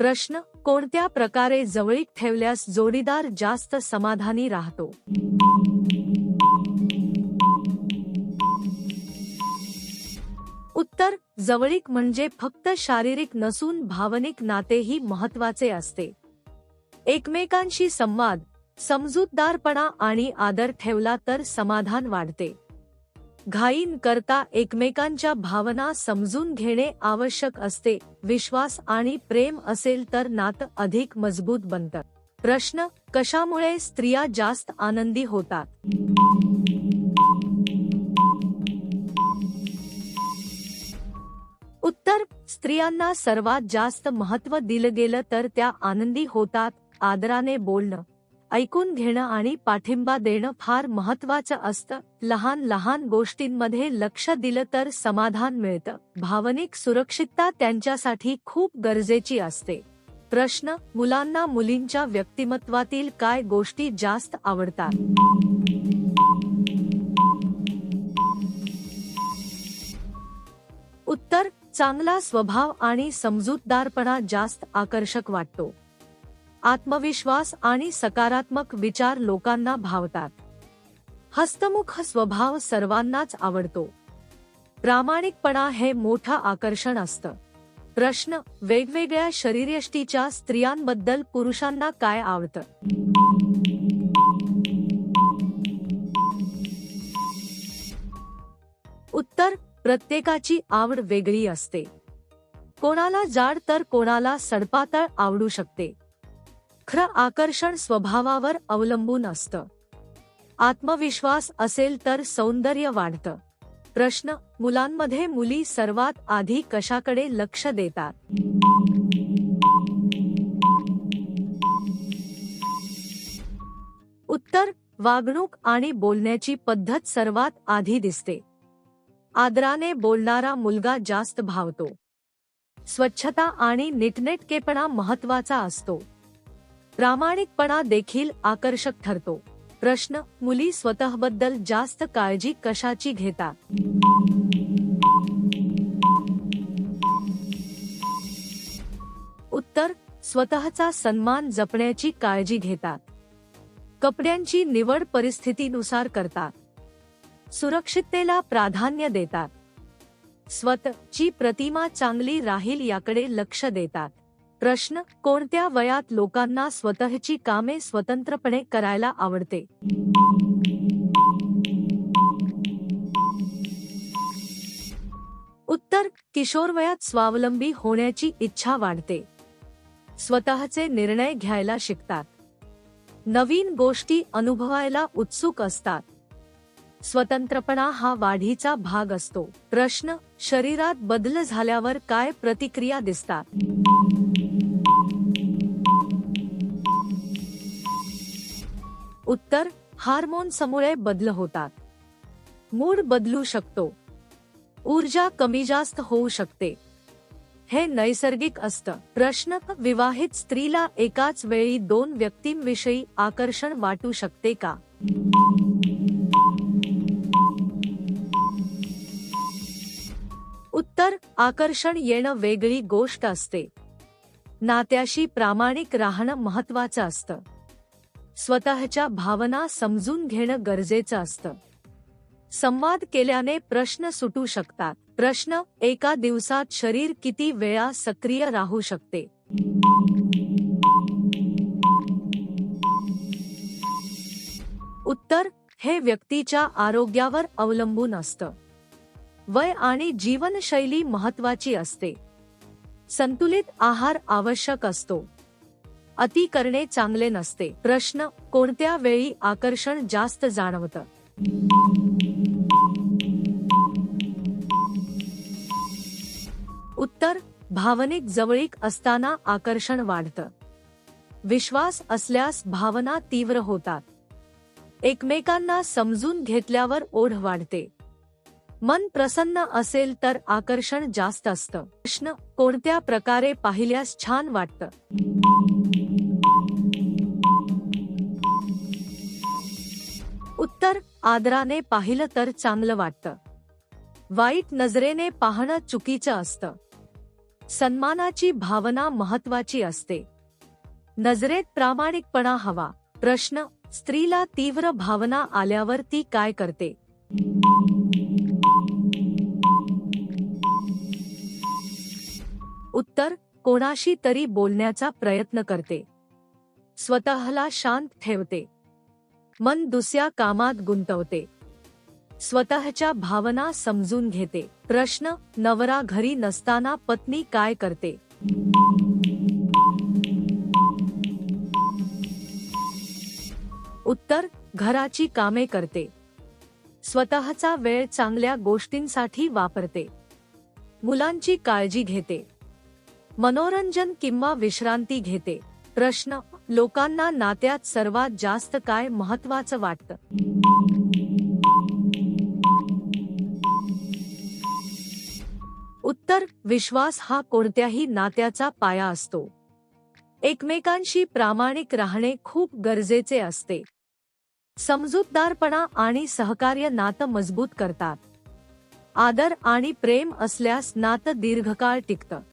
प्रश्न: कोणत्या प्रकारे जवळीक ठेवल्यास जोडीदार जास्त समाधानी राहतो? उत्तर: जवळीक म्हणजे फक्त शारीरिक नसून भावनिक नातेही महत्त्वाचे असते. एकमेकांशी संवाद, समजूतदारपणा आणि आदर ठेवला तर समाधान वाढते. घाई न करता एकमेकांच्या भावना समजून घेणे आवश्यक असते. विश्वास आणि प्रेम असेल तर नातं अधिक मजबूत बनतं. प्रश्न: कशामुळे स्त्रिया जास्त आनंदी होतात? उत्तर: स्त्रियांना सर्वात जास्त महत्त्व दिलं गेलं तर त्या आनंदी होतात. आदराने बोलणं, ऐकून घेणं आणि पाठिंबा देणं फार महत्त्वाचं असतं. लहान लहान गोष्टींमध्ये लक्ष दिलं तर समाधान मिळतं. भावनिक सुरक्षितता त्यांच्यासाठी खूप गरजेची असते. प्रश्न: मुलांना मुलींच्या व्यक्तिमत्वातील काय गोष्टी जास्त आवडतात? उत्तर: चांगला स्वभाव आणि समजूतदारपणा जास्त आकर्षक वाटतो. आत्मविश्वास आणि सकारात्मक विचार लोकांना भावतात. हसतमुख स्वभाव सर्वांनाच आवडतो. प्रामाणिकपणा हे मोठं आकर्षण असतं. प्रश्न: वेगवेगळ्या शरीरयष्टीच्या स्त्रियांबद्दल पुरुषांना काय आवडतं? उत्तर: प्रत्येकाची आवड वेगळी असते. कोणाला जाड तर कोणाला सडपातळ आवडू शकते. खरं आकर्षण स्वभावावर अवलंबून असतं. आत्मविश्वास असेल तर सौंदर्य वाढतं. प्रश्न: मुलांमध्ये मुली सर्वात आधी कशाकडे लक्ष देतात? उत्तर: वागणूक आणि बोलण्याची पद्धत सर्वात आधी दिसते. आदराने बोलणारा मुलगा जास्त भावतो. स्वच्छता आणि नीटनेटकेपणा महत्त्वाचा असतो. प्रामाणिकपणा देखील आकर्षक ठरतो. प्रश्न: मुली स्वतःबद्दल जास्त काळजी कशाची घेतात? उत्तर: स्वतःचा सन्मान जपण्याची काळजी घेतात. कपड्यांची निवड परिस्थितीनुसार करतात. सुरक्षिततेला प्राधान्य देतात. स्वतःची प्रतिमा चांगली राहील याकडे लक्ष देतात. प्रश्न: कोणत्या वयात लोकांना स्वतःची कामे स्वतंत्रपणे करायला आवडते? उत्तर: किशोरवयात स्वावलंबी होण्याची इच्छा वाढते. स्वतःचे निर्णय घ्यायला शिकतात. नवीन गोष्टी अनुभवायला उत्सुक असतात. स्वतंत्रपणा हा वाढीचा भाग असतो. प्रश्न: शरीरात बदल झाल्यावर काय प्रतिक्रिया दिसतात? उत्तर: हार्मोन्समुळे बदल होतात. मूड बदलू शकतो. ऊर्जा कमी जास्त होऊ शकते. हे नैसर्गिक असतं. प्रश्न: विवाहित स्त्रीला एकाच वेळी दोन व्यक्तींविषयी आकर्षण वाटू शकते का? उत्तर: आकर्षण येणं वेगळी गोष्ट असते. नात्याशी प्रामाणिक राहणं महत्त्वाचं असतं. स्वतःच्या भावना समजून घेणं गरजेचं असतं. संवाद केल्याने प्रश्न सुटू शकतात. प्रश्न: एका दिवसात शरीर किती वेळा सक्रिय राहू शकते? उत्तर: हे व्यक्तीच्या आरोग्यावर अवलंबून असतं. वय आणि जीवनशैली महत्त्वाची असते. संतुलित आहार आवश्यक असतो. अति करणे चांगले नसते. प्रश्न: कोणत्या वेळी आकर्षण जास्त जाणवतं? उत्तर: भावनिक जवळीक असताना आकर्षण वाढतं. विश्वास असल्यास भावना तीव्र होतात. एकमेकांना समजून घेतल्यावर ओढ वाढते. मन प्रसन्न असेल तर आकर्षण जास्त असतं. प्रश्न: कोणत्या प्रकारे पाहिल्यास छान वाटतं? उत्तर: आदराने पाहिलं तर चांगलं वाटतं. वाईट नजरेने पाहणं चुकीचं असतं. सन्मानाची भावना महत्वाची असते. नजरेत प्रामाणिकपणा हवा. प्रश्न: स्त्रीला तीव्र भावना आल्यावर ती काय करते? उत्तर: कोणाशी तरी बोलण्याचा प्रयत्न करते. स्वतःला शांत ठेवते. मन दुसऱ्या कामात गुंतवते. स्वतःच्या भावना समजून घेते. प्रश्न: नवरा घरी नसताना पत्नी काय करते? उत्तर: घराची कामे करते. स्वतःचा वेळ चांगल्या गोष्टींसाठी वापरते. मुलांची काळजी घेते. मनोरंजन किंवा विश्रांती घेते. प्रश्न: लोकांना नात्यात सर्वात जास्त काय महत्त्वाचं वाटतं? उत्तर: विश्वास हा कोणत्याही नात्याचा पाया असतो. एकमेकांशी प्रामाणिक राहणे खूप गरजेचे असते. समजूतदारपणा आणि सहकार्य नातं मजबूत करतात. आदर आणि प्रेम असल्यास नातं दीर्घकाळ टिकतं.